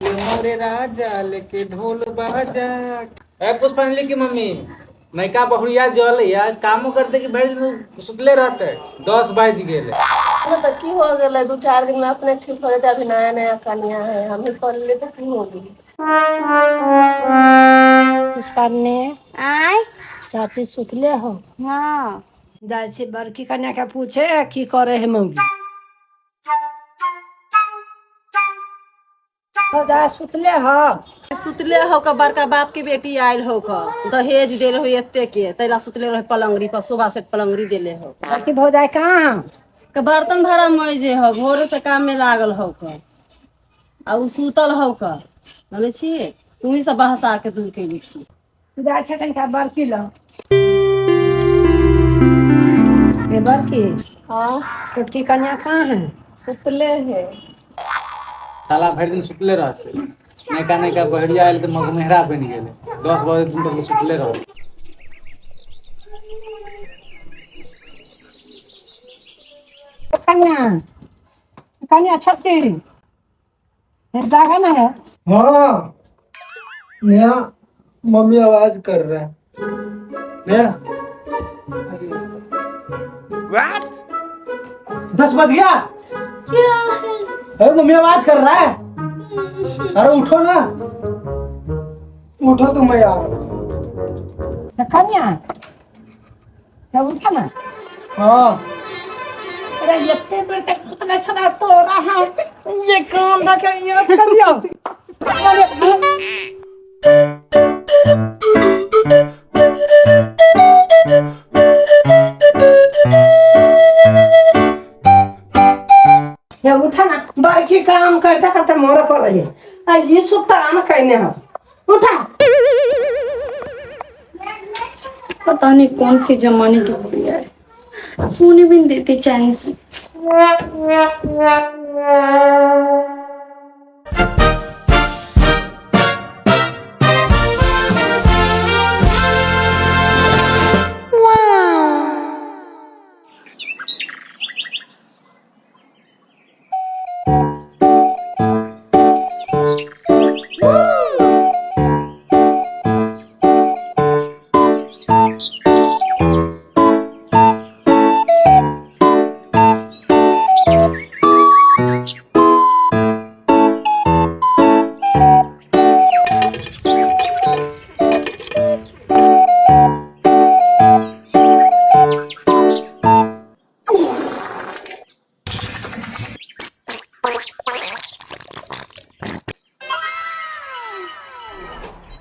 मोरे राजा लेके ढोल बाजा। पुष्पांजलि की मम्मी नैका बहुरिया जल या कामो करते कि भर दिन सुतले रहते 10 बज गेले। तो की हो गए 2-4 दिन में अपने ठीक हो जाते। अभी नया नया कन्या है, हम ही कर ले तो की होगी। पुष्पान्ने आय चाची सुतले हो? हाँ जाय छी बड़की कन्या के पूछे की करे है मौगी। हो जा सुतले हो? सुतले हो का बड़का बाप की बेटी आयल हो का दहेज देले हो एते के तैला सुतले रहे पलंगड़ी पर सुबह से पलंगड़ी देले हो। बड़की भौजाई कहाँ? का बर्तन भरा मजे हो भोरे से काम में लागल हो का आ उ सुतल हो का जाने छी तू ही सब बहसा के दूर के छी। जाय छै कनिका बड़की लो। ए बड़की हाँ छोटकी कन्या कहाँ है? सुतले है। साला भर दिन सुतले रहते नैका नैका बहरिया आयल तो मगमेहरा बन गेले 10 बजे दिन तक सुतले रह। कन्या कन्या छोटकी जागा ना है? हाँ नेहा मम्मी आवाज कर रहा है। नेहा 10 बज गया। क्या है? अरे मम्मी आवाज कर रहा है। अरे उठो ना, उठो तुम यार। कन्या क्या उठा ना? हाँ अरे इतने देर तक कितना छना तो रहा है ये काम ना कर ये कर दियो। ये उठा ना बाकी काम करता करता मोरा पर रही है ये सुता हम कहने हो उठा। पता नहीं कौन सी जमाने की गुड़िया है, सोने भी नहीं देती चैन से।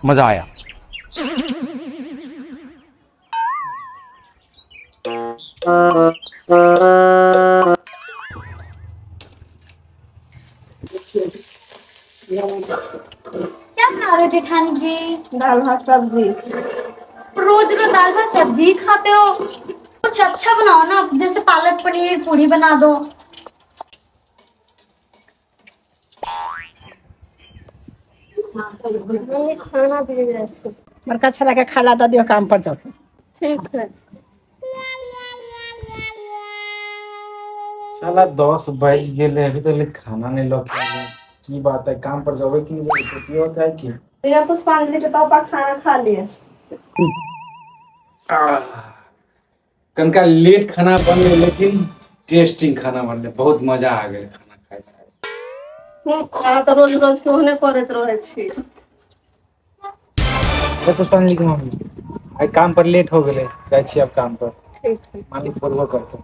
मजा आया। क्या बना रहे जेठानी जी? दाल भात सब्जी। रोज रोज दाल भात सब्जी खाते हो? कुछ अच्छा बनाओ ना, जैसे पालक पनीर पूरी बना दो। मम्मी खाना दे जैसे। बड़का छला के खाला दे दियो काम पर जाओ। ठीक है। साला 10 बज गेले अभी तो खाना नहीं लो की बात है काम पर जाओगे कि नहीं छुट्टी होता है कि ये पुष्पांजलि के पापा खाना खा लिए। कनका लेट खाना बनले लेकिन टेस्टिंग खाना बनले बहुत मजा आ गए खाना खाए। तो रोज रोज के होने करत रहे छी। पुष्पांजलि की मम्मी आज काम पर लेट हो गए जाए छी अब काम पर। ठीक है। मालिक बोलबो करते।